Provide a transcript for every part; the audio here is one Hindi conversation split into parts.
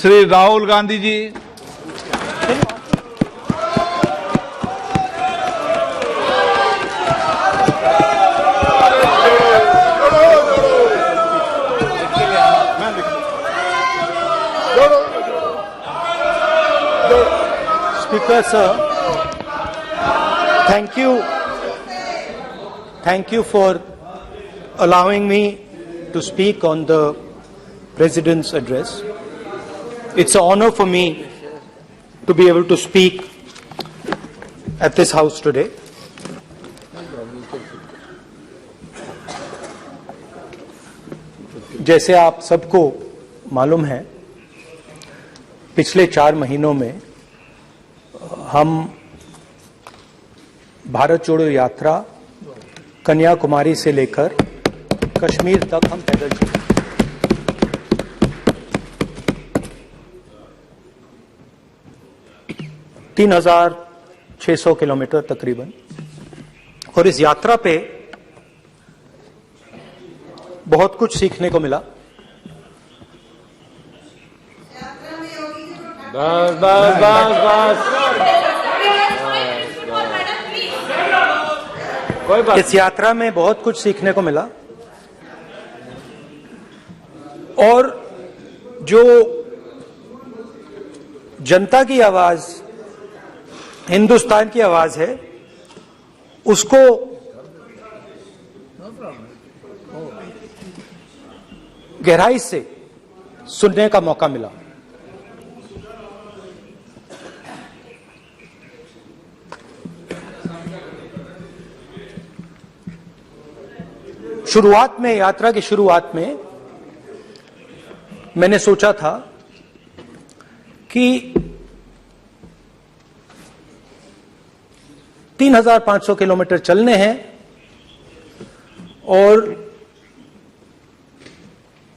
Shri Rahul Gandhi ji. Speaker sir, thank you for allowing me to speak on the President's address. It's an honor for me to be able to speak at this house today. जैसे आप सबको मालूम है, पिछले 4 महीनों में हम भारत जोड़ो यात्रा कन्याकुमारी से लेकर कश्मीर तक हम पैदल चले। 3,600 किलोमीटर तकरीबन। और इस यात्रा पे बहुत कुछ सीखने को मिला। इस यात्रा में बहुत कुछ सीखने को मिला और जो जनता की आवाज, हिंदुस्तान की आवाज है, उसको गहराई से सुनने का मौका मिला। शुरुआत में, यात्रा की शुरुआत में मैंने सोचा था कि 3,500 किलोमीटर चलने हैं और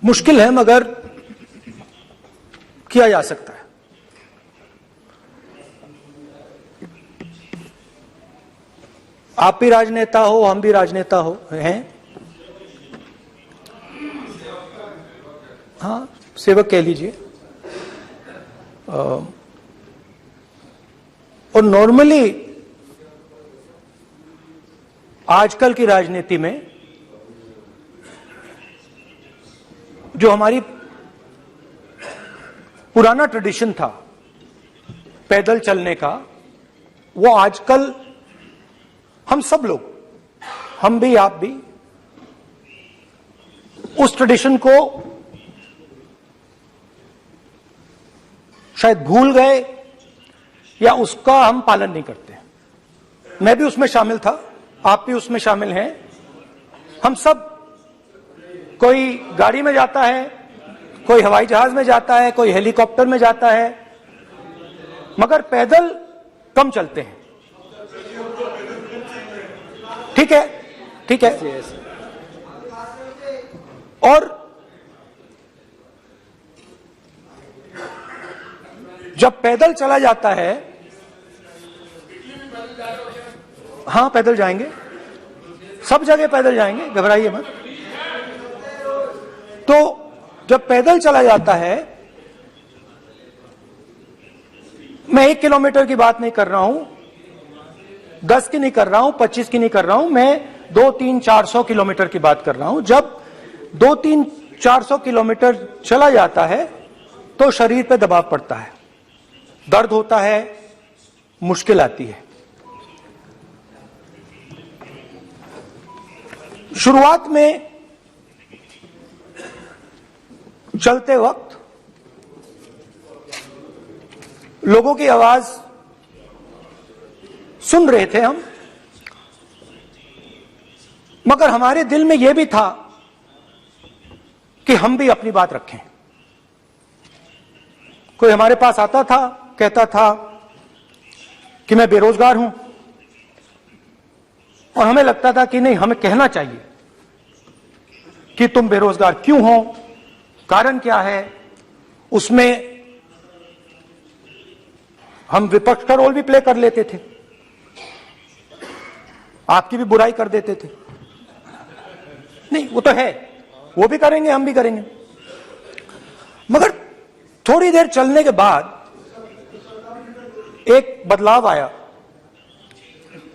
मुश्किल है मगर किया जा सकता है। आप भी राजनेता हो, हम भी राजनेता हो हैं। हाँ, सेवक कह लीजिए। और नॉर्मली आजकल की राजनीति में जो हमारी पुराना ट्रेडिशन था पैदल चलने का, वो आजकल हम सब लोग, हम भी आप भी, उस ट्रेडिशन को शायद भूल गए या उसका हम पालन नहीं करते। मैं भी उसमें शामिल था, आप भी उसमें शामिल हैं। हम सब, कोई गाड़ी में जाता है, कोई हवाई जहाज में जाता है, कोई हेलीकॉप्टर में जाता है, मगर पैदल कम चलते हैं। ठीक है, ठीक है। और जब पैदल चला जाता है, हाँ पैदल जाएंगे, सब जगह पैदल जाएंगे, घबराइए मत। तो जब पैदल चला जाता है, मैं 1 किलोमीटर की बात नहीं कर रहा हूं, 10 की नहीं कर रहा हूं, 25 की नहीं कर रहा हूं, मैं 200-300-400 किलोमीटर की बात कर रहा हूं। जब 200-300-400 किलोमीटर चला जाता है तो शरीर पे दबाव पड़ता है, दर्द होता है, मुश्किल आती है। शुरुआत में चलते वक्त लोगों की आवाज सुन रहे थे हम, मगर हमारे दिल में यह भी था कि हम भी अपनी बात रखें। कोई हमारे पास आता था, कहता था कि मैं बेरोजगार हूं, और हमें लगता था कि नहीं, हमें कहना चाहिए कि तुम बेरोजगार क्यों हो, कारण क्या है। उसमें हम विपक्ष का रोल भी प्ले कर लेते थे, आपकी भी बुराई कर देते थे। नहीं, वो तो है, वो भी करेंगे, हम भी करेंगे, मगर थोड़ी देर चलने के बाद एक बदलाव आया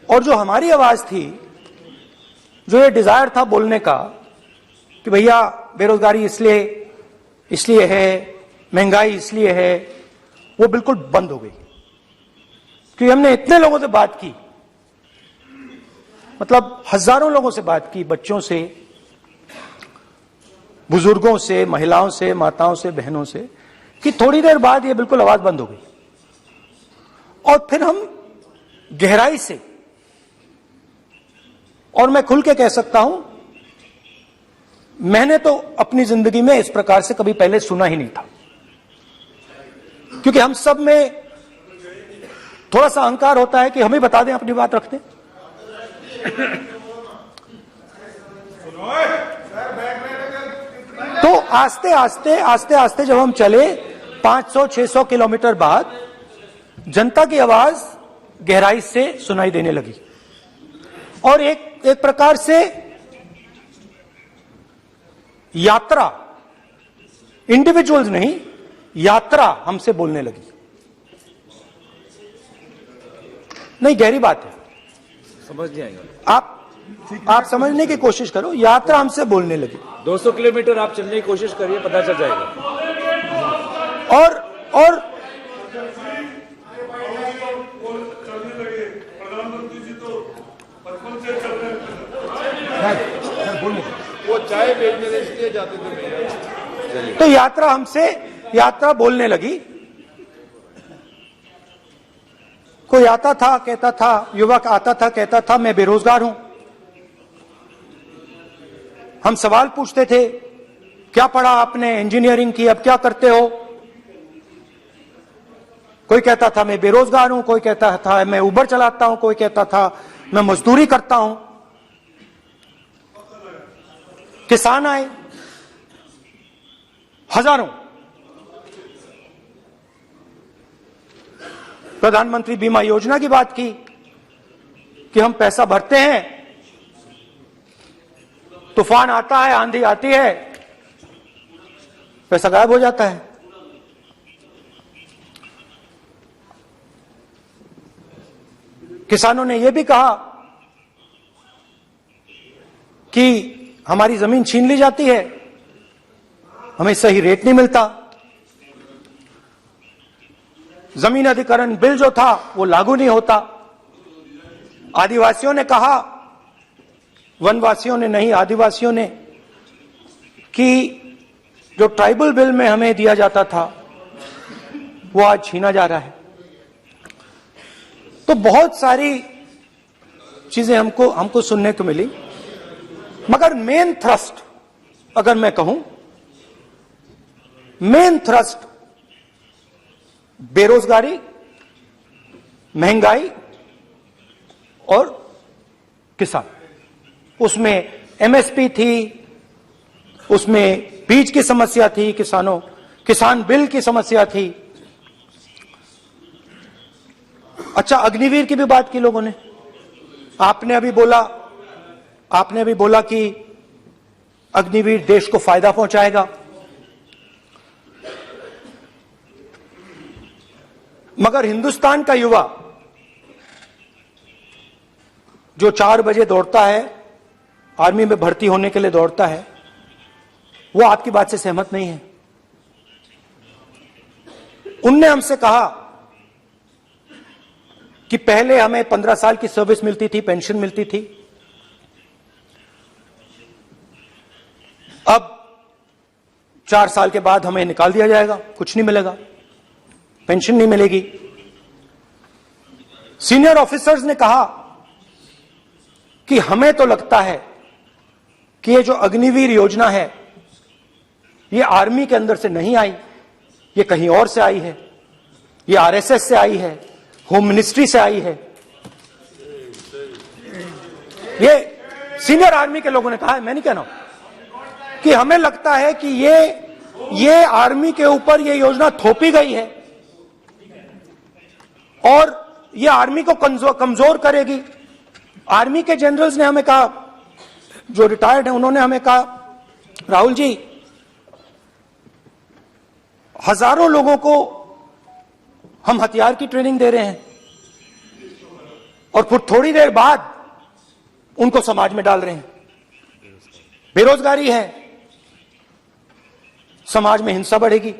और जो हमारी आवाज थी, जो ये डिजायर था बोलने का कि भैया बेरोजगारी इसलिए है, महंगाई इसलिए है, वो बिल्कुल बंद हो गई। क्योंकि हमने इतने लोगों से बात की, मतलब हजारों लोगों से बात की, बच्चों से, बुजुर्गों से, महिलाओं से, माताओं से, बहनों से, कि थोड़ी देर बाद ये बिल्कुल आवाज बंद हो गई। और फिर हम गहराई से, और मैं खुल के कह सकता हूं, मैंने तो अपनी जिंदगी में इस प्रकार से कभी पहले सुना ही नहीं था। क्योंकि हम सब में थोड़ा सा अहंकार होता है कि हम ही बता दें, अपनी बात रख दें। तो आस्ते आस्ते जब हम चले 500-600 किलोमीटर बाद, जनता की आवाज गहराई से सुनाई देने लगी और एक प्रकार से यात्रा, इंडिविजुअल्स नहीं, यात्रा हमसे बोलने लगी। नहीं, गहरी बात है, समझ नहीं आएगा। आप समझने की कोशिश करो। यात्रा हमसे बोलने लगी। 200 किलोमीटर आप चलने की कोशिश करिए, पता चल जाएगा। और वो चाय बेचने इसलिए जाते थे। तो यात्रा बोलने लगी। कोई आता था, कहता था, युवक आता था, कहता था मैं बेरोजगार हूं। हम सवाल पूछते थे, क्या पढ़ा आपने? इंजीनियरिंग की, अब क्या करते हो? कोई कहता था मैं बेरोजगार हूं, कोई कहता था मैं उबर चलाता हूं, कोई कहता था मैं मजदूरी करता हूं। किसान आए हजारों। प्रधानमंत्री बीमा योजना की बात की कि हम पैसा भरते हैं, तूफान आता है, आंधी आती है, पैसा गायब हो जाता है। किसानों ने यह भी कहा कि हमारी जमीन छीन ली जाती है, हमें सही रेट नहीं मिलता। जमीन अधिग्रहण बिल जो था वो लागू नहीं होता। आदिवासियों ने कहा, वनवासियों ने नहीं, आदिवासियों ने, कि जो ट्राइबल बिल में हमें दिया जाता था वो आज छीना जा रहा है। तो बहुत सारी चीजें हमको सुनने को मिली। मगर मेन थ्रस्ट, अगर मैं कहूं, मेन थ्रस्ट बेरोजगारी, महंगाई और किसान। उसमें एमएसपी थी, उसमें बीज की समस्या थी, किसान बिल की समस्या थी। अच्छा, अग्निवीर की भी बात की लोगों ने। आपने अभी बोला कि अग्निवीर देश को फायदा पहुंचाएगा। मगर हिंदुस्तान का युवा जो 4 बजे दौड़ता है, आर्मी में भर्ती होने के लिए दौड़ता है, वो आपकी बात से सहमत नहीं है। उनने हमसे कहा कि पहले हमें 15 साल की सर्विस मिलती थी, पेंशन मिलती थी, अब 4 साल के बाद हमें निकाल दिया जाएगा, कुछ नहीं मिलेगा, पेंशन नहीं मिलेगी। सीनियर ऑफिसर्स ने कहा कि हमें तो लगता है कि ये जो अग्निवीर योजना है ये आर्मी के अंदर से नहीं आई, ये कहीं और से आई है, ये आरएसएस से आई है, होम मिनिस्ट्री से आई है। ये सीनियर आर्मी के लोगों ने कहा है, मैं नहीं कह रहा हूं, कि हमें लगता है कि ये आर्मी के ऊपर ये योजना थोपी गई है और ये आर्मी को कमजोर करेगी। आर्मी के जनरल्स ने हमें कहा, जो रिटायर्ड हैं, उन्होंने हमें कहा, राहुल जी हजारों लोगों को हम हथियार की ट्रेनिंग दे रहे हैं और फिर थोड़ी देर बाद उनको समाज में डाल रहे हैं। बेरोजगारी है, समाज में हिंसा बढ़ेगी।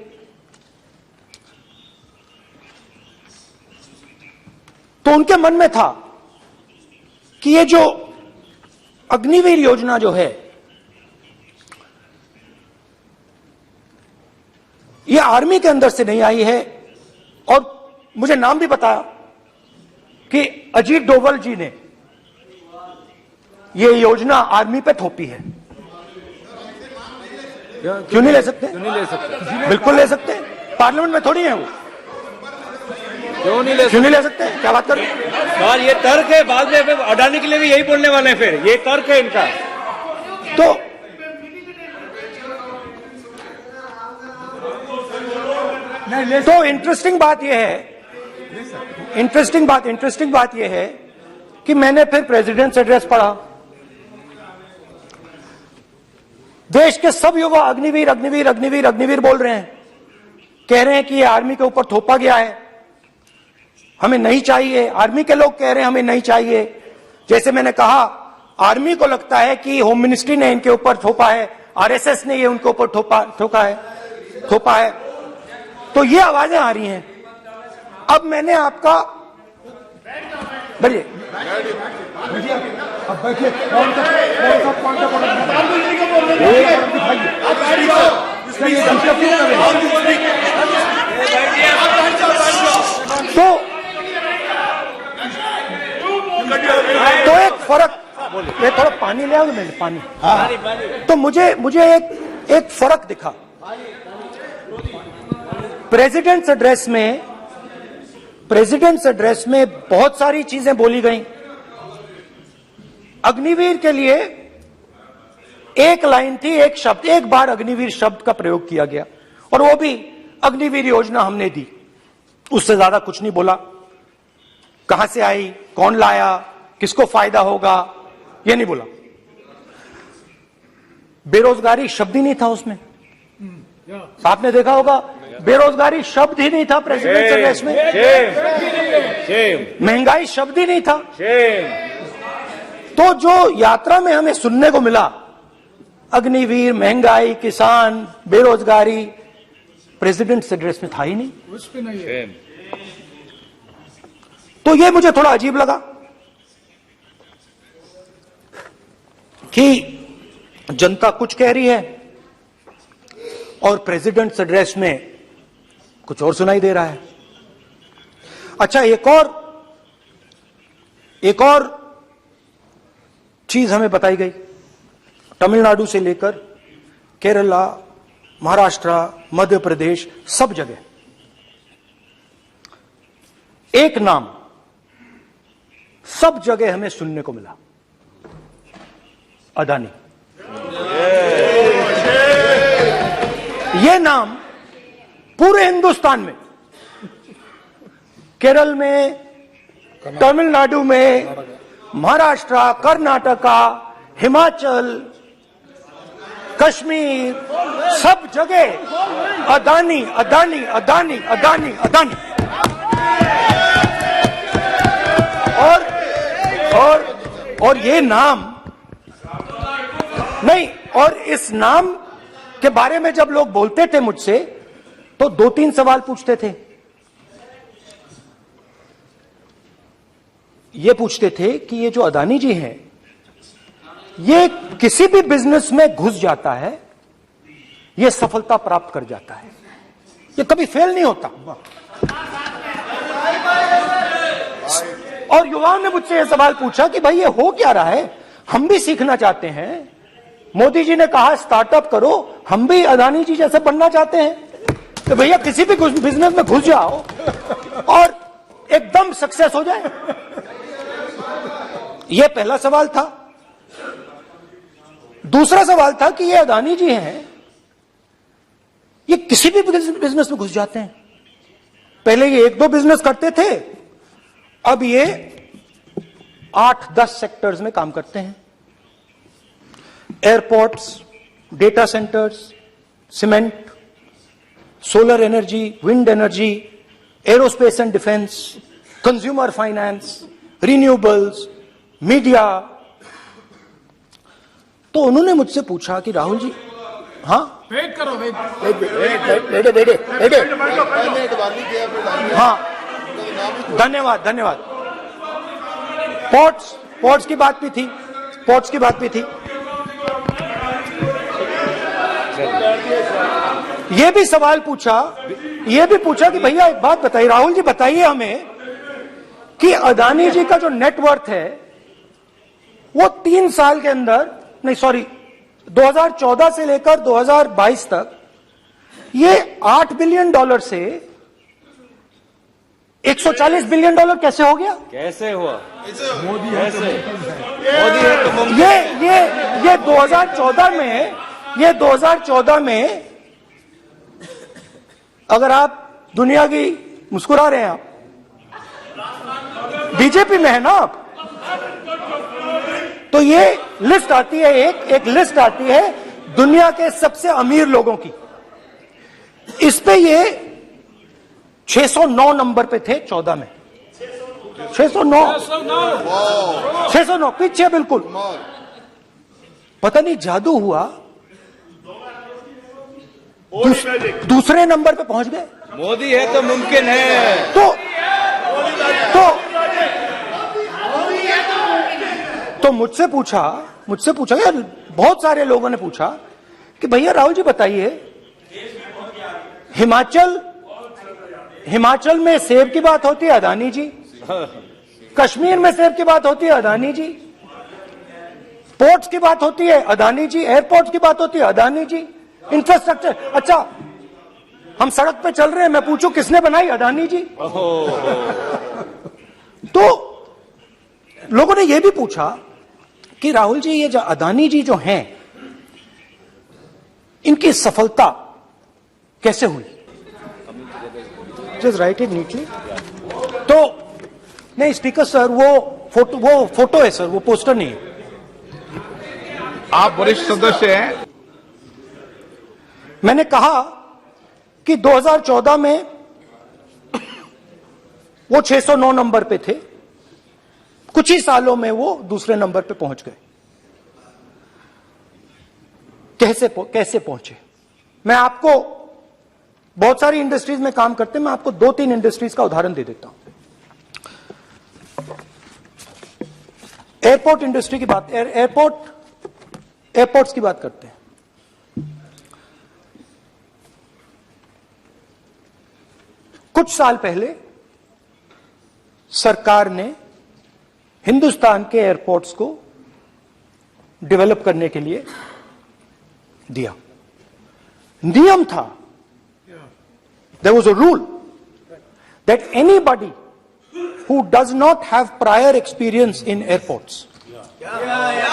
तो उनके मन में था कि ये जो अग्निवीर योजना जो है, ये आर्मी के अंदर से नहीं आई है। और मुझे नाम भी बताया कि अजीत डोभाल जी ने ये योजना आर्मी पे थोपी है। क्यों नहीं ले सकते? क्यों नहीं ले सकते? बिल्कुल ले सकते हैं, पार्लियामेंट में थोड़ी है वो। क्यों नहीं ले क्यों नहीं ले सकते? क्या बात कर रहे हैं? सवाल ये तर्क है, बाद में फिर अडानी के लिए भी यही बोलने वाले हैं, फिर ये तर्क है इनका। तो इंटरेस्टिंग बात यह है, इंटरेस्टिंग बात यह है कि मैंने फिर प्रेसिडेंट्स एड्रेस पढ़ा। देश के सब युवा अग्निवीर अग्निवीर अग्निवीर अग्निवीर बोल रहे हैं, कह रहे हैं कि ये आर्मी के ऊपर थोपा गया है, हमें नहीं चाहिए। आर्मी के लोग कह रहे हैं हमें नहीं चाहिए। जैसे मैंने कहा, आर्मी को लगता है कि होम मिनिस्ट्री ने इनके ऊपर थोपा है, आरएसएस ने ये उनके ऊपर थोपा है। तो ये आवाजें आ रही हैं। अब मैंने आपका बोलिए, अब बैठिए, कौन सा तो एक फर्क, ये थोड़ा पानी ले आओ मैंने पानी। तो मुझे एक फर्क दिखा प्रेसिडेंट्स एड्रेस में बहुत सारी चीजें बोली गई। अग्निवीर के लिए एक लाइन थी, एक शब्द, एक बार अग्निवीर शब्द का प्रयोग किया गया और वो भी अग्निवीर योजना हमने दी, उससे ज्यादा कुछ नहीं बोला। कहां से आई, कौन लाया, किसको फायदा होगा, ये नहीं बोला। बेरोजगारी शब्द ही नहीं था उसमें। आपने देखा होगा, बेरोजगारी शब्द ही नहीं था प्रेसिडेंट एड्रेस में। महंगाई शब्द ही नहीं था। तो जो यात्रा में हमें सुनने को मिला, अग्निवीर, महंगाई, किसान, बेरोजगारी, प्रेसिडेंट एड्रेस में था ही नहीं। तो ये मुझे थोड़ा अजीब लगा कि जनता कुछ कह रही है और प्रेसिडेंट एड्रेस में कुछ और सुनाई दे रहा है। अच्छा, एक और चीज हमें बताई गई। तमिलनाडु से लेकर केरला, महाराष्ट्र, मध्य प्रदेश, सब जगह एक नाम सब जगह हमें सुनने को मिला, अदानी। ये नाम पूरे हिंदुस्तान में, केरल में, तमिलनाडु में, महाराष्ट्र, कर्नाटका, हिमाचल, कश्मीर, सब जगह अदानी अदानी अदानी अदानी अदानी। और ये नाम नहीं, और इस नाम के बारे में जब लोग बोलते थे मुझसे तो 2-3 सवाल पूछते थे। ये पूछते थे कि ये जो अदानी जी हैं, ये किसी भी बिजनेस में घुस जाता है, ये सफलता प्राप्त कर जाता है, ये कभी फेल नहीं होता। और युवाओं ने मुझसे यह सवाल पूछा कि भाई ये हो क्या रहा है, हम भी सीखना चाहते हैं। मोदी जी ने कहा स्टार्टअप करो, हम भी अदानी जी जैसे बनना चाहते हैं। तो भैया किसी भी बिजनेस में घुस जाओ और एकदम सक्सेस हो जाए। यह पहला सवाल था। दूसरा सवाल था कि ये अदानी जी हैं, ये किसी भी बिजनेस में घुस जाते हैं। पहले ये 1-2 बिजनेस करते थे, अब ये 8-10 सेक्टर्स में काम करते हैं। Airports, data centres, cement, solar energy, wind energy, aerospace and defence, consumer finance, renewables, media. तो उन्होंने मुझसे पूछा कि राहुल जी, हाँ वेट करो, वेट। बेटे पहले अडवाणी के आप लाएंगे। हाँ, धन्यवाद। पोर्ट्स की बात भी थी। ये भी सवाल पूछा कि भैया एक बात बताइए, राहुल जी बताइए हमें कि अदानी जी का जो नेटवर्थ है वो 3 साल के अंदर, नहीं सॉरी 2014 से लेकर 2022 तक ये $8 बिलियन से $140 बिलियन कैसे हो गया? कैसे हुआ? मोदी कैसे? है तो मुमकिन। ये 2014 में अगर आप दुनिया की, मुस्कुरा रहे हैं आप, बीजेपी में है ना आप, तो ये लिस्ट आती है, एक लिस्ट आती है दुनिया के सबसे अमीर लोगों की। इस पे ये 609 नंबर पे थे 14 में। 609 पीछे बिल्कुल। पता नहीं जादू हुआ, दूसरे नंबर पे पहुंच गए। मोदी है तो मुमकिन है। तो मुझसे पूछा यार, बहुत सारे लोगों ने पूछा कि भैया राहुल जी बताइए, हिमाचल में सेब की बात होती है, अदानी जी। कश्मीर में सेब की बात होती है, अदानी जी। पोर्ट्स की बात होती है, अदानी जी। एयरपोर्ट्स की बात होती है, अदानी जी। इंफ्रास्ट्रक्चर, अच्छा हम सड़क पे चल रहे हैं, मैं पूछूं किसने बनाई? अदानी जी। तो लोगों ने यह भी पूछा कि राहुल जी ये जो अदानी जी जो हैं, इनकी सफलता कैसे हुई? Just right it neatly. तो नहीं स्पीकर सर, वो फोटो है सर, वो पोस्टर नहीं है। आप वरिष्ठ सदस्य हैं। मैंने कहा कि 2014 में वो 609 नंबर पे थे, कुछ ही सालों में वो दूसरे नंबर पे पहुंच गए। कैसे पहुंचे? मैं आपको, बहुत सारी इंडस्ट्रीज में काम करते हैं, मैं आपको 2-3 इंडस्ट्रीज का उदाहरण दे देता हूं। एयरपोर्ट इंडस्ट्री की बात, एयरपोर्ट्स की बात करते हैं। कुछ साल पहले सरकार ने हिंदुस्तान के एयरपोर्ट्स को डेवलप करने के लिए दिया। नियम था, there was a rule that anybody who does not have prior experience in airports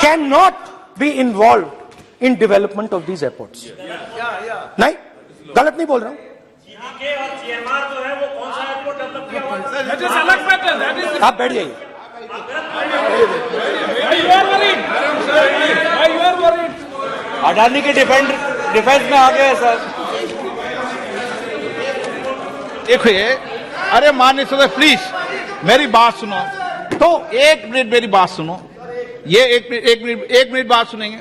cannot be involved in development of these airports. नहीं, गलत नहीं बोल रहा हूं। आप बैठ जाइए। अडानी के डिफेंस में आ गए सर। देखिए, अरे माननीय सदस्य प्लीज मेरी बात सुनो। तो 1 मिनट मेरी बात सुनो। ये एक मिनट बात सुनेंगे।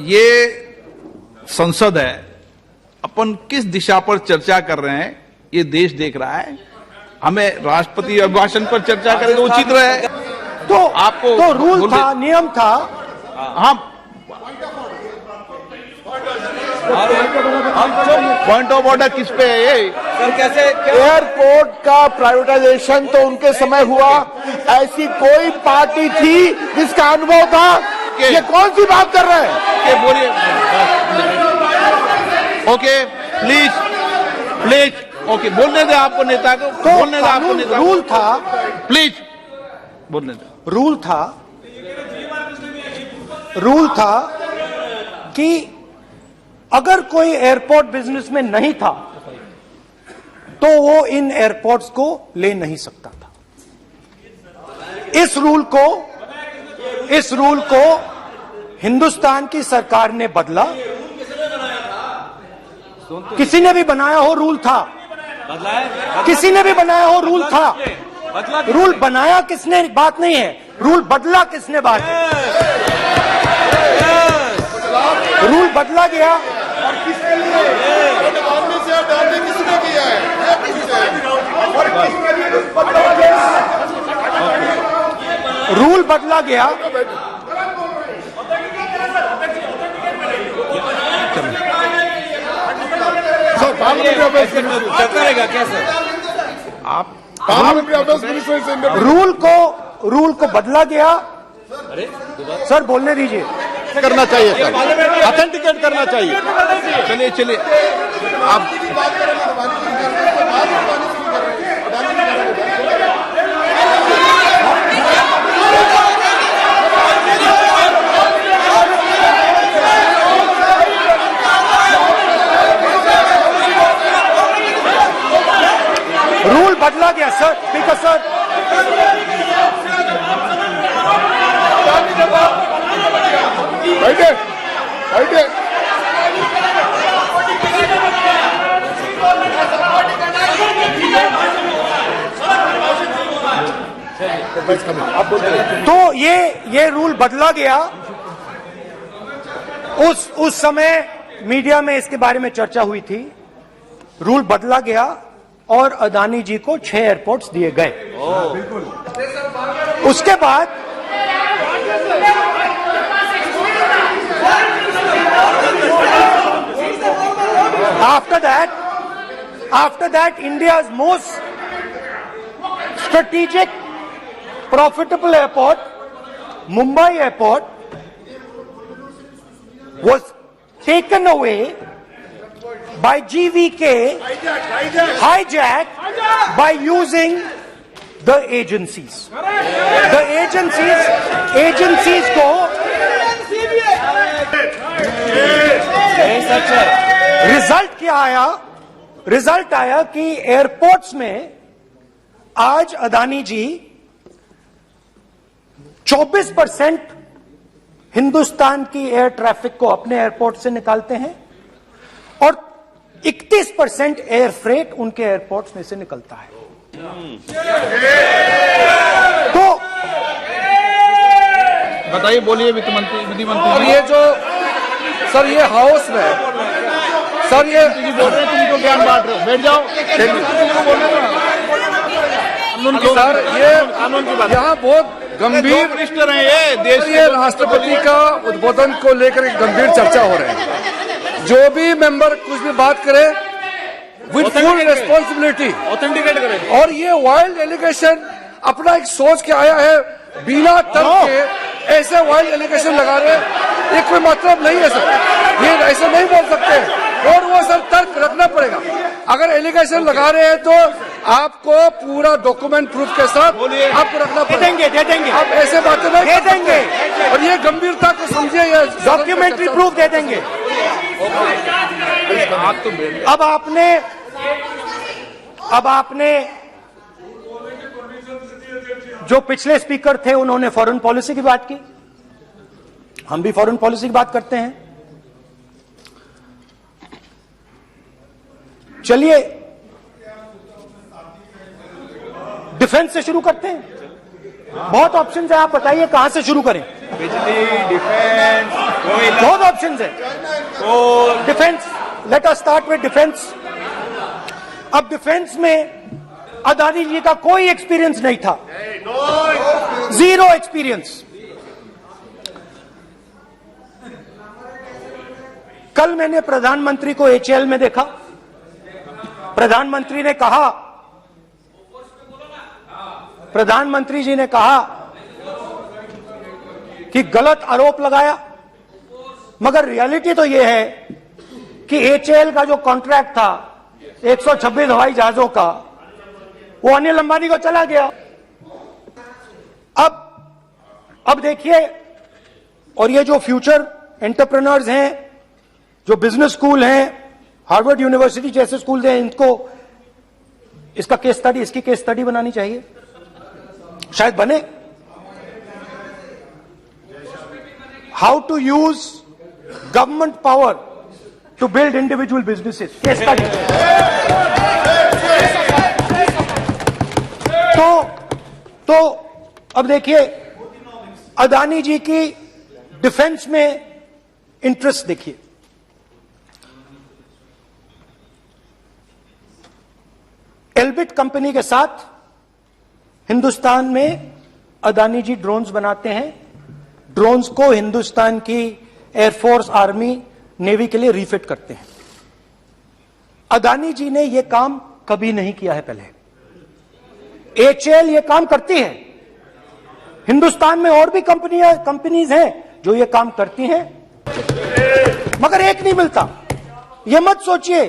ये संसद है, अपन किस दिशा पर चर्चा कर रहे हैं ये देश देख रहा है। हमें राष्ट्रपति अभिभाषण पर चर्चा करें तो उचित रहे। तो आपको तो रूल था, नियम था। हाँ, पॉइंट ऑफ ऑर्डर किस पे है ये? सर कैसे एयरपोर्ट का प्राइवेटाइजेशन तो उनके समय हुआ, ऐसी कोई पार्टी थी जिसका अनुभव था? ये कौन सी बात कर रहे हैं? बोलिए। ओके प्लीज ओके, बोलने दे आपको नेता को, तो बोलने दे आपको नेता को। रूल था, प्लीज बोलने दे। रूल था कि अगर कोई एयरपोर्ट बिजनेस में नहीं था तो वो इन एयरपोर्ट्स को ले नहीं सकता था। इस रूल को हिंदुस्तान की सरकार ने बदला। किसी ने भी बनाया हो रूल था, बदला है, किसी ने भी बनाया हो रूल था। बदला रूल बनाया किसने बात नहीं है, रूल बदला किसने बात है। रूल बदला गया, अडानी से अडानी किसने किया है, ये पूछते हैं। रूल बदला गया। चलता रहेगा क्या सर? पार्लियामेंट्री अफेयर्स मिनिस्टर से रूल को बदला गया। सर बोलने दीजिए। करना चाहिए सर, ऑथेंटिकेट करना चाहिए। चलिए चलिए आप रूल बदला गया सर, स्पीकर सर। बैठे बैठे तो ये रूल बदला गया। उस समय मीडिया में इसके बारे में चर्चा हुई थी। रूल बदला गया और अदानी जी को 6 एयरपोर्ट्स दिए गए। उसके बाद after that India's most strategic profitable airport, Mumbai airport, was taken away by GVK, hijacked by using the agencies. The agencies को रिजल्ट आया कि एयरपोर्ट्स में आज अदानी जी 24% हिंदुस्तान की एयर ट्रैफिक को अपने एयरपोर्ट से निकालते हैं और 31% एयर फ्रेट उनके एयरपोर्ट्स में से निकलता है। तो बताइए, बोलिए वित्त मंत्री, विधि मंत्री। और ये जो सर ये हाउस में सर ये बोल रहे हैं, तुम तो ज्ञान बांट रहे हो, बैठ जाओ। सर ये यहाँ बहुत गंभीर मिनिस्टर हैं ये देश ये राष्ट्रपति का उद्बोधन को लेकर एक गंभीर चर्चा हो रही है। जो भी मेंबर कुछ भी बात करे विद फुल रिस्पॉन्सिबिलिटी ऑथेंटिकेट करें। और ये वाइल्ड एलिगेशन अपना एक सोच के आया है, बिना तर्क के ऐसे वाइल्ड एलिगेशन लगा रहे, ये कोई मतलब नहीं है सर, ये ऐसे नहीं बोल सकते और वो सर तर्क रखना पड़ेगा। अगर एलिगेशन लगा रहे हैं तो आपको पूरा डॉक्यूमेंट प्रूफ के साथ आपको रखना पड़ेगा। दे देंगे आप ऐसे बातें नहीं दे देंगे और ये गंभीरता को समझिए, ये डॉक्यूमेंट्री प्रूफ दे देंगे। अब आपने जो पिछले स्पीकर थे उन्होंने फॉरेन पॉलिसी की बात की, हम भी फॉरेन पॉलिसी की बात करते हैं। चलिए डिफेंस से शुरू करते हैं। बहुत ऑप्शंस है, आप बताइए कहां से शुरू करें। बिजली, डिफेंस, कोयला, बहुत ऑप्शंस है। Defence, let us start with defence. अब डिफेंस में अदानी जी का कोई एक्सपीरियंस नहीं था, जीरो एक्सपीरियंस। कल मैंने प्रधानमंत्री को एचएएल में देखा। प्रधानमंत्री जी ने कहा कि गलत आरोप लगाया, मगर रियलिटी तो यह है कि एचएएल का जो कॉन्ट्रैक्ट था 126 हवाई जहाजों का, वो अनिल अंबानी को चला गया। अब देखिए, और ये जो फ्यूचर एंटरप्रेन्योर्स हैं, जो बिजनेस स्कूल हैं, हार्वर्ड यूनिवर्सिटी जैसे स्कूल हैं, इनको इसका केस स्टडी, इसकी केस स्टडी बनानी चाहिए, शायद बने। How to use government power to build individual businesses. Case study. तो अब देखिए अदानी जी की डिफेंस में इंटरेस्ट देखिए। एल्बिट कंपनी के साथ हिंदुस्तान में अदानी जी ड्रोन्स बनाते हैं। ड्रोन्स को हिंदुस्तान की एयरफोर्स, आर्मी, नेवी के लिए रिफिट करते हैं। अदानी जी ने यह काम कभी नहीं किया है पहले। एचएएल ये काम करती है। हिंदुस्तान में और भी कंपनीज हैं जो ये काम करती हैं, मगर एक नहीं मिलता। ये मत सोचिए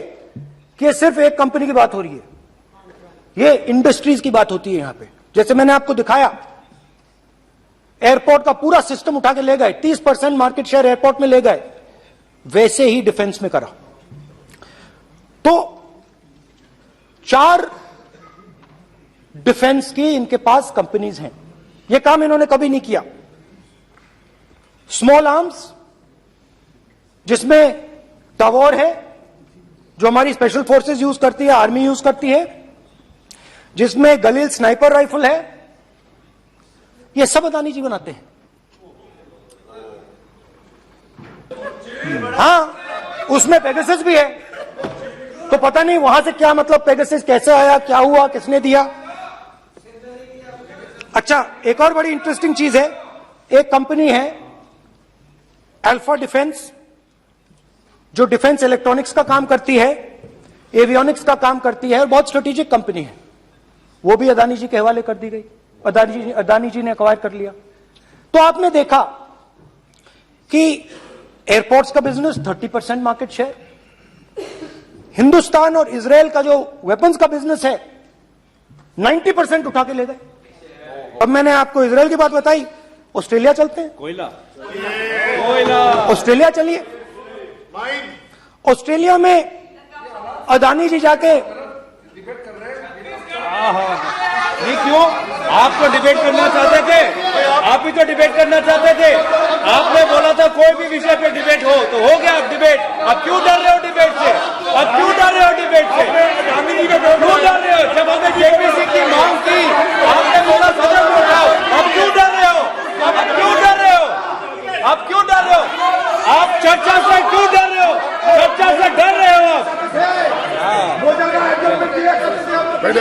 कि सिर्फ एक कंपनी की बात हो रही है, ये इंडस्ट्रीज की बात होती है यहां पे। जैसे मैंने आपको दिखाया, एयरपोर्ट का पूरा सिस्टम उठा के ले गए, 30% मार्केट शेयर एयरपोर्ट में ले गए, वैसे ही डिफेंस में करा। तो 4 डिफेंस की इनके पास कंपनीज हैं। यह काम इन्होंने कभी नहीं किया। स्मॉल आर्म्स, जिसमें टावर है जो हमारी स्पेशल फोर्सेस यूज करती है, आर्मी यूज करती है, जिसमें गलील स्नाइपर राइफल है, ये सब अदानी जी बनाते हैं। हां, उसमें पेगासस भी है, तो पता नहीं वहां से क्या मतलब, पेगासस कैसे आया, क्या हुआ, किसने दिया। अच्छा, एक और बड़ी इंटरेस्टिंग चीज है, एक कंपनी है अल्फा डिफेंस, जो डिफेंस इलेक्ट्रॉनिक्स का काम करती है, एवियोनिक्स का काम करती है, और बहुत स्ट्रेटेजिक कंपनी है। वो भी अदानी जी के हवाले कर दी गई, अदानी जी ने एक्वायर कर लिया। तो आपने देखा कि एयरपोर्ट्स का बिजनेस 30% मार्केट शेयर, हिंदुस्तान और इजराइल का जो वेपन्स का बिजनेस है 90% उठा के ले गए। अब मैंने आपको इजराइल की बात बताई, ऑस्ट्रेलिया चलते हैं। कोयला ऑस्ट्रेलिया चलिए। ऑस्ट्रेलिया में अदानी जी जाके, नहीं क्यों, आप तो डिबेट करना चाहते थे, आप ही तो डिबेट करना चाहते थे। आपने बोला था कोई भी विषय पे डिबेट हो, तो हो गया अब डिबेट। अब क्यों डर रहे हो डिबेट से? अब क्यों डर रहे हो डिबेट से? क्यों डर रहे हो? जब हमने जेपीसी की मांग की, आपने बोला सदन में उठाओ। अब क्यों डर रहे हो? अब क्यों डर रहे हो? अब क्यों डर रहे हो? आप चर्चा से क्यों डर रहे हो? चर्चा से डर रहे हो आप? बैठे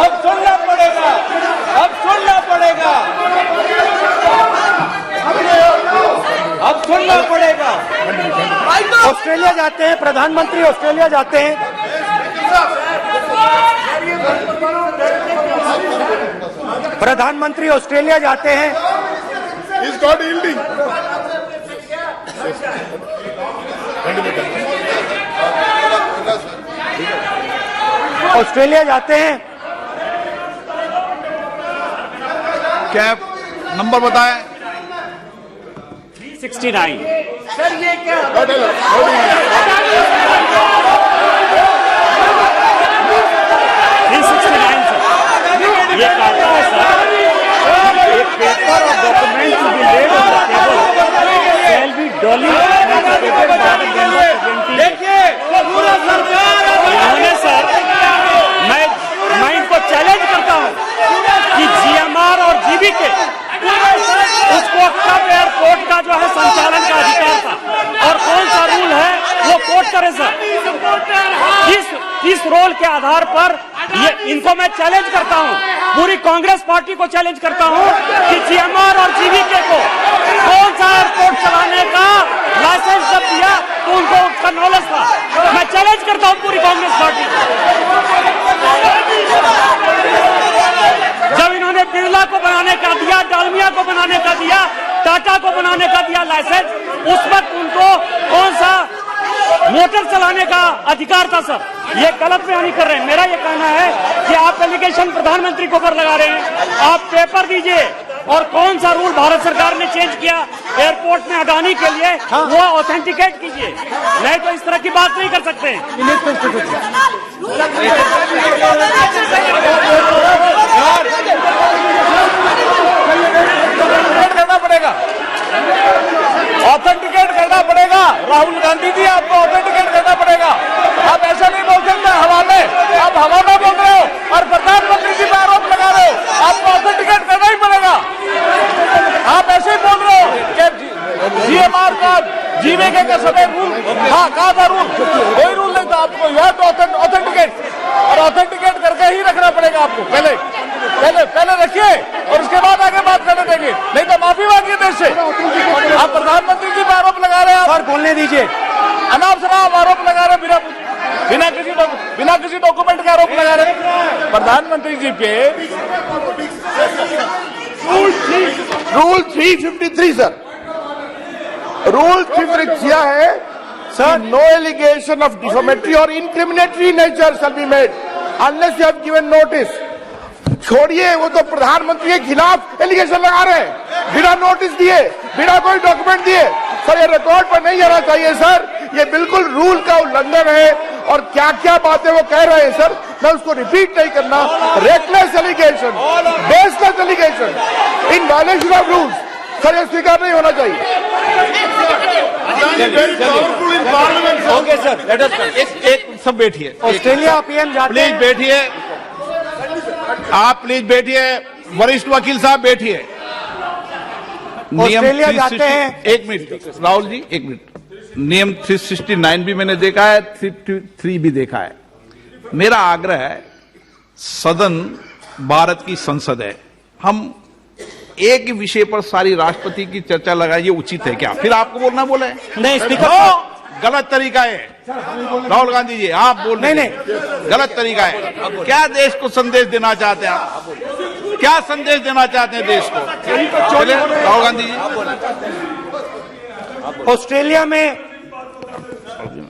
अब सुनना पड़ेगा, अब सुनना पड़ेगा, अब सुनना पड़ेगा। ऑस्ट्रेलिया जाते हैं, प्रधानमंत्री ऑस्ट्रेलिया जाते हैं। प्रधानमंत्री ऑस्ट्रेलिया जाते हैं। He's got yielding. ऑस्ट्रेलिया जाते हैं। क्या नंबर बताएं? 369। ये कहता है सर, एक पेपर और document to be laid on the table shall be डॉली देखिए पूरा सरकार। इन्होंने सर, मैं इनको चैलेंज करता हूं कि जीएमआर और जीबीके, उसको कब एयरपोर्ट का जो है संचालन का अधिकार था और कौन सा रूल है वो कोट करे सर। किस रोल के आधार पर ये, इनको मैं चैलेंज करता हूं, पूरी कांग्रेस पार्टी को चैलेंज करता हूं कि जीएमआर और जीबीके को कौन सा एयरपोर्ट चलाने का लाइसेंस जब दिया तो उनको उसका नॉलेज था। मैं चैलेंज करता हूं पूरी कांग्रेस पार्टी को। जब इन्होंने बिरला को बनाने का दिया, डालमिया को बनाने का दिया, टाटा को बनाने का दिया लाइसेंस, उस वक्त उनको कौन सा मोटर चलाने का अधिकार था सर? ये गलत बयानी कर रहे हैं। मेरा ये कहना है कि आप एलिगेशन प्रधानमंत्री को ऊपर लगा रहे हैं, आप पेपर दीजिए और कौन सा रूल भारत सरकार ने चेंज किया एयरपोर्ट में अदानी के लिए, वो ऑथेंटिकेट कीजिए, नहीं तो इस तरह की बात नहीं कर सकते हैं। ऑथेंटिकेट करना पड़ेगा, ऑथेंटिकेट करना पड़ेगा। राहुल गांधी जी, आपको ऑथेंटिकेट करना पड़ेगा। आप ऐसा नहीं बोल सकते हवा में, आप हवा में बोल रहे हो और प्रधानमंत्री जी पर आरोप लगा रहे हो। आपको ऑथेंटिकेट करना ही पड़ेगा। आप ऐसे ही बोल रहे हो कि जीएमआर का जीवीके के समय रूल कहा था, रूल कोई रूल नहीं था। आपको यह तो ऑथेंटिकेट और ऑथेंटिकेट करके ही रखना पड़ेगा आपको। पहले रखिए और उसके बाद आगे बात करने देंगे, नहीं तो माफी मांगिए देश से। आप प्रधानमंत्री जी पर आरोप लगा रहे हैं, सर बोलने दीजिए। अनाप शनाप आरोप लगा रहे हैं, बिना किसी डॉक्यूमेंट के आरोप लगा रहे हैं प्रधानमंत्री जी पे। रूल 353 सर, रूल 353 किया है sir, no allegation of defamatory और incriminatory nature shall be made unless you have given notice. छोड़िए, वो तो प्रधानमंत्री के खिलाफ एलिगेशन लगा रहे हैं बिना नोटिस दिए, बिना कोई डॉक्यूमेंट दिए। सर ये रिकॉर्ड पर नहीं जाना चाहिए सर, ये बिल्कुल रूल का उल्लंघन है। और क्या क्या बातें वो कह रहे हैं सर, मैं उसको रिपीट नहीं करना। Reckless allegation, baseless allegation in violation of rules, sir ये स्वीकार नहीं होना चाहिए। ओके सर, लेट अस एक सब बैठिए, ऑस्ट्रेलिया पीएम जाते प्लीज हैं। बैठिए, आप प्लीज बैठिए, वरिष्ठ वकील साहब बैठिए। ऑस्ट्रेलिया जाते हैं। एक मिनट राहुल जी, एक मिनट। नियम 369 भी मैंने देखा है, 333 भी देखा है। मेरा आग्रह है, सदन भारत की संसद है, हम एक ही विषय पर सारी राष्ट्रपति की चर्चा लगाइए, उचित है क्या? फिर आपको बोलना बोले नहीं, स्पीकर गलत तरीका है। राहुल गांधी जी, आप बोल रहे नहीं, गलत तरीका है। क्या देश को संदेश देना चाहते हैं आप? क्या संदेश देना चाहते हैं देश को? चलिए राहुल गांधी जी। ऑस्ट्रेलिया में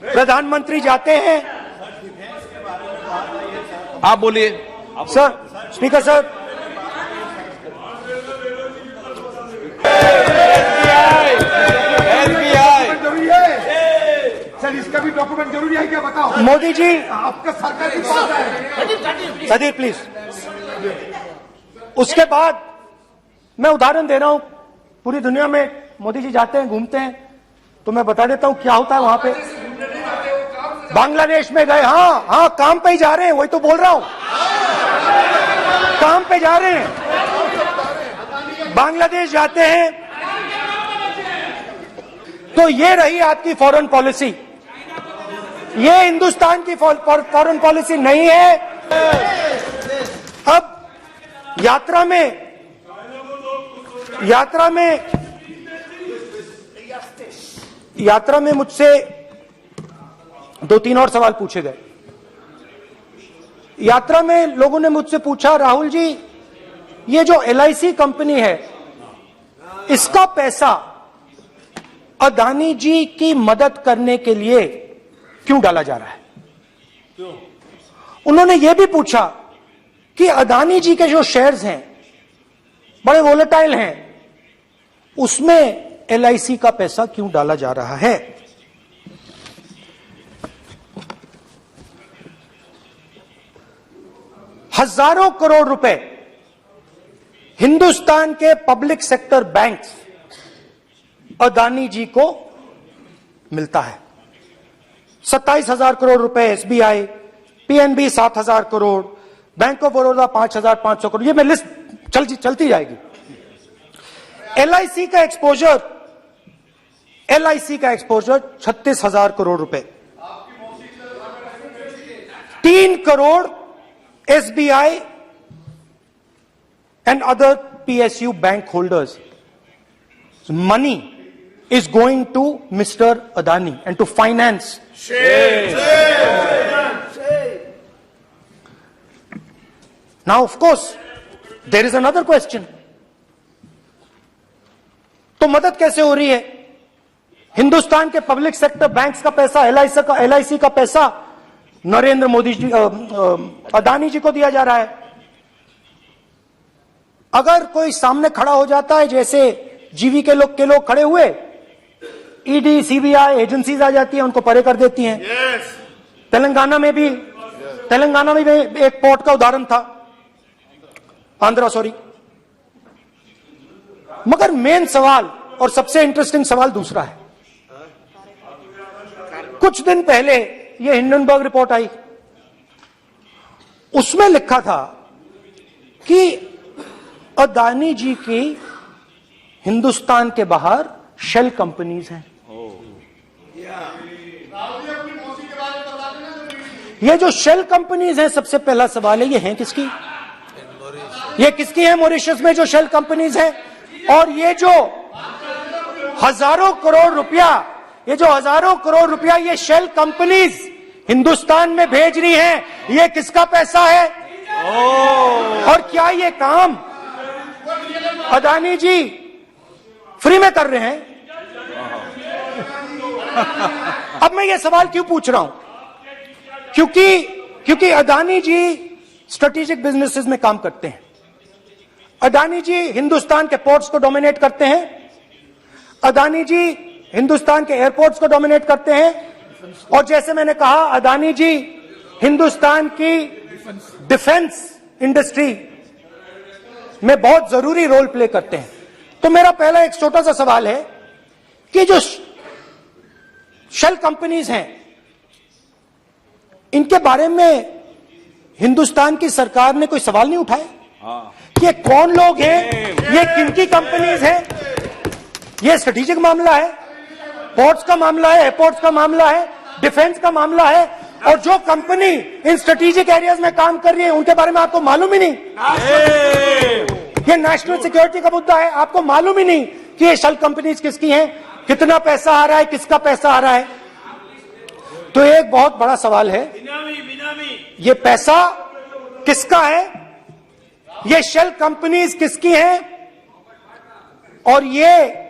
प्रधानमंत्री जाते हैं। आप बोलिए सर, स्पीकर सर, जरूरी है सर, इसका भी डॉक्यूमेंट जरूरी है क्या, बताओ। मोदी जी, आपका सरकार के पास है। Sadyr please. उसके बाद मैं उदाहरण दे रहा हूं, पूरी दुनिया में मोदी जी जाते हैं, घूमते हैं, तो मैं बता देता हूं क्या होता है वहां पे। बांग्लादेश में गए, हाँ काम पे ही जा रहे हैं, वही तो बोल रहा हूं, काम पे जा रहे हैं। बांग्लादेश जाते हैं तो ये रही आपकी फॉरेन पॉलिसी। ये हिंदुस्तान की फॉरेन पॉलिसी नहीं है। अब यात्रा में मुझसे 2-3 और सवाल पूछे गए। यात्रा में लोगों ने मुझसे पूछा, राहुल जी ये जो LIC कंपनी है, इसका पैसा अदानी जी की मदद करने के लिए क्यों डाला जा रहा है? उन्होंने यह भी पूछा कि अदानी जी के जो शेयर्स हैं बड़े वोलेटाइल हैं, उसमें LIC का पैसा क्यों डाला जा रहा है? हजारों करोड़ रुपए हिंदुस्तान के पब्लिक सेक्टर बैंक्स अदानी जी को मिलता है। 27,000 करोड़ रुपए SBI, PNB 7,000 crore, bank of Baroda 5,500 crore, ये मैं लिस्ट चलती जाएगी। LIC का एक्सपोजर 36,000 करोड़ रुपए, 3 crore SBI and other PSU bank holders. Money is going to Mr. Adani and to finance. Now, of course, there is another question. तो मदद कैसे हो रही है? हिंदुस्तान के पब्लिक सेक्टर बैंक्स का पैसा, LIC का पैसा नरेंद्र मोदी जी, अदानी जी को दिया जा रहा है। अगर कोई सामने खड़ा हो जाता है, जैसे जीवी के लोग खड़े हुए, ED, CBI एजेंसीज आ जाती है, उनको परे कर देती हैं। तेलंगाना में भी एक पोर्ट का उदाहरण था, आंध्रा, सॉरी, मगर मेन सवाल और सबसे इंटरेस्टिंग सवाल दूसरा है। कुछ दिन पहले ये हिंडनबर्ग रिपोर्ट आई, उसमें लिखा था कि अदानी जी की हिंदुस्तान के बाहर शेल कंपनीज हैं। ये जो शेल कंपनीज हैं, सबसे पहला सवाल है ये हैं किसकी? ये किसकी है मॉरिशस में जो शेल कंपनीज हैं? और ये जो हजारों करोड़ रुपया ये शेल कंपनीज हिंदुस्तान में भेज रही हैं, ये किसका पैसा है? और क्या ये काम अदानी जी फ्री में कर रहे हैं? अब मैं ये सवाल क्यों पूछ रहा हूं? क्योंकि अदानी जी स्ट्रेटेजिक बिजनेसेस में काम करते हैं। अदानी जी हिंदुस्तान के पोर्ट्स को डोमिनेट करते हैं, अदानी जी हिंदुस्तान के एयरपोर्ट्स को डोमिनेट करते हैं, और जैसे मैंने कहा अदानी जी हिंदुस्तान की डिफेंस इंडस्ट्री में बहुत जरूरी रोल प्ले करते हैं। तो मेरा पहला एक छोटा सा सवाल है कि जो शेल कंपनीज हैं, इनके बारे में हिंदुस्तान की सरकार ने कोई सवाल नहीं उठाया? ये कौन लोग हैं, ये किनकी कंपनीज हैं? ये स्ट्रेटेजिक मामला है, पोर्ट्स का मामला है, एयरपोर्ट्स का मामला है, डिफेंस का मामला है, और जो कंपनी इन स्ट्रेटेजिक एरियाज में काम कर रही है उनके बारे में आपको मालूम ही नहीं। ये नेशनल सिक्योरिटी का मुद्दा है, आपको मालूम ही नहीं कि ये शेल कंपनीज किसकी हैं, कितना पैसा आ रहा है, किसका पैसा आ रहा है। तो एक बहुत बड़ा सवाल है, ये पैसा किसका है, ये शेल कंपनीज किसकी हैं, और ये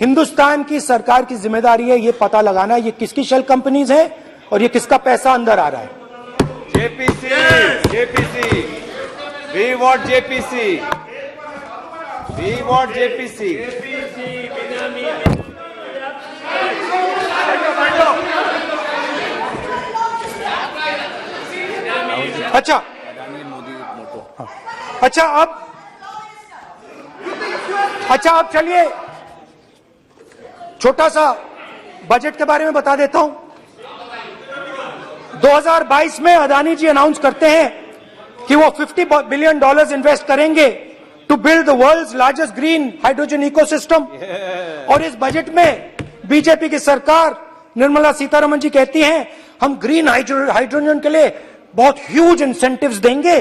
हिंदुस्तान की सरकार की जिम्मेदारी है ये पता लगाना ये किसकी शेल कंपनीज है और ये किसका पैसा अंदर आ रहा है। JPC, we want JPC, we want JPC. अच्छा अब चलिए छोटा सा बजट के बारे में बता देता हूं। 2022 में अदानी जी अनाउंस करते हैं कि वो $50 बिलियन इन्वेस्ट करेंगे to build the world's largest green hydrogen ecosystem. और इस बजट में बीजेपी की सरकार निर्मला सीतारमण जी कहती हैं हम ग्रीन हाइड्रोजन के लिए बहुत ह्यूज इंसेंटिव्स देंगे,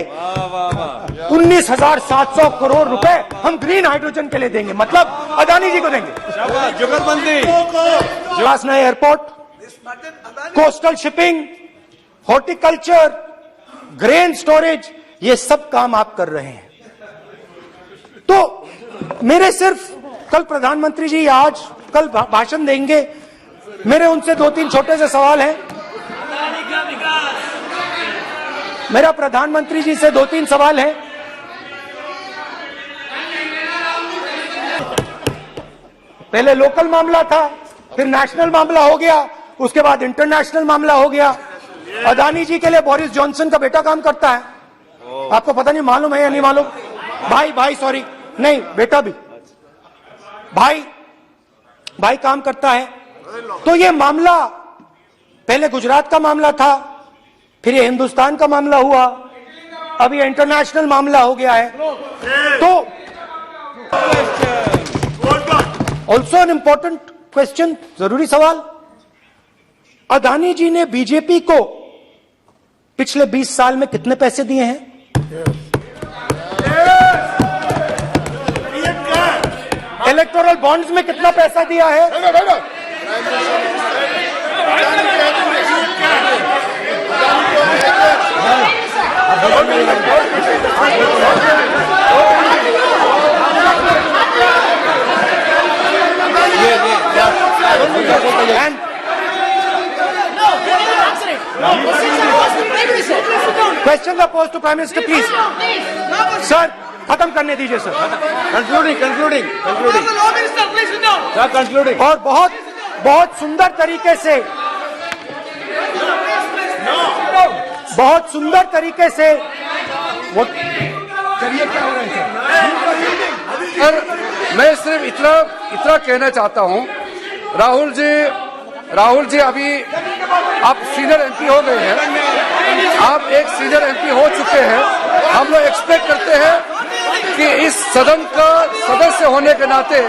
19,700 करोड़ रुपए हम ग्रीन हाइड्रोजन के लिए देंगे, मतलब अदानी जी को देंगे। जुगलबंदी, नए airport, coastal shipping, horticulture, grain storage, ये सब काम आप कर रहे हैं। तो मेरे सिर्फ कल प्रधानमंत्री जी आज कल भाषण देंगे, मेरे उनसे 2-3 छोटे से सवाल हैं। मेरा प्रधानमंत्री जी से 2-3 सवाल हैं। पहले लोकल मामला था, फिर नेशनल मामला हो गया, उसके बाद इंटरनेशनल मामला हो गया। अदानी जी के लिए बोरिस जॉनसन का बेटा काम करता है, आपको पता नहीं मालूम है या नहीं मालूम? भाई सॉरी, नहीं बेटा भी, भाई काम करता है। तो ये मामला पहले गुजरात का मामला था, फिर ये हिंदुस्तान का मामला हुआ, अब ये इंटरनेशनल मामला हो गया है। तो ऑल्सो एन इंपॉर्टेंट क्वेश्चन, जरूरी सवाल, अदानी जी ने बीजेपी को पिछले 20 साल में कितने पैसे दिए हैं? इलेक्टोरल बॉन्ड्स में कितना पैसा दिया है? Question oppose to prime minister please. Sir खत्म करने दीजिए सर। कंक्लूडिंग और बहुत सुंदर तरीके से वो चलिए क्या हो रहा है सर? मैं सिर्फ इतना कहना चाहता हूं, राहुल जी अभी आप सीनियर एमपी हो गए हैं, आप एक सीनियर एमपी हो चुके हैं। हम लोग एक्सपेक्ट करते हैं कि इस सदन का सदस्य होने के नाते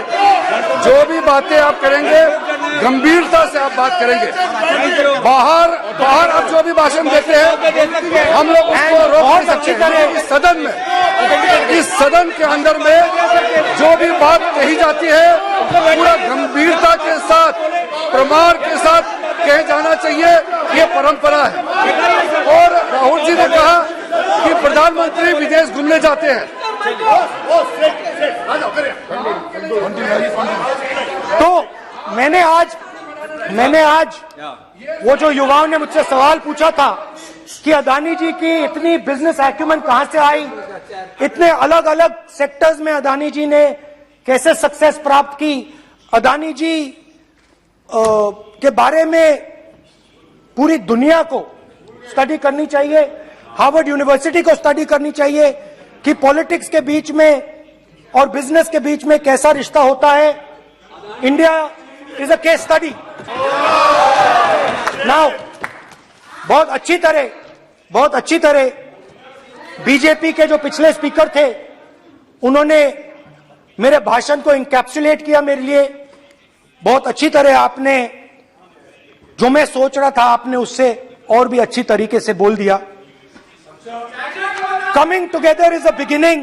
जो भी बातें आप करेंगे गंभीरता से आप बात करेंगे। बाहर आप जो भी भाषण देते हैं हम लोग उसको रोक नहीं सकते हैं। इस सदन के अंदर में जो भी बात कही जाती है पूरा गंभीरता के साथ, प्रमाण के साथ कहे जाना चाहिए, ये परंपरा है। और राहुल जी ने कहा कि प्रधानमंत्री विदेश घूमने जाते हैं। तो मैंने आज वो जो युवाओं ने मुझसे सवाल पूछा था कि अदानी जी की इतनी बिजनेस एक्यूमेंट कहां से आई, इतने अलग अलग सेक्टर्स में अदानी जी ने कैसे सक्सेस प्राप्त की, अदानी जी के बारे में पूरी दुनिया को स्टडी करनी चाहिए, हार्वर्ड यूनिवर्सिटी को स्टडी करनी चाहिए कि पॉलिटिक्स के बीच में और बिजनेस के बीच में कैसा रिश्ता होता है। India is a case study. Now बहुत अच्छी तरह बीजेपी के जो पिछले स्पीकर थे उन्होंने मेरे भाषण को इंकैप्सुलेट किया मेरे लिए बहुत अच्छी तरह। आपने जो मैं सोच रहा था आपने उससे और भी अच्छी तरीके से बोल दिया। Coming together is a beginning.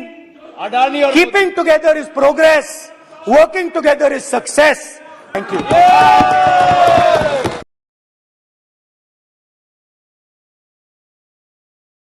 Keeping together is progress. Working together is success. Thank you.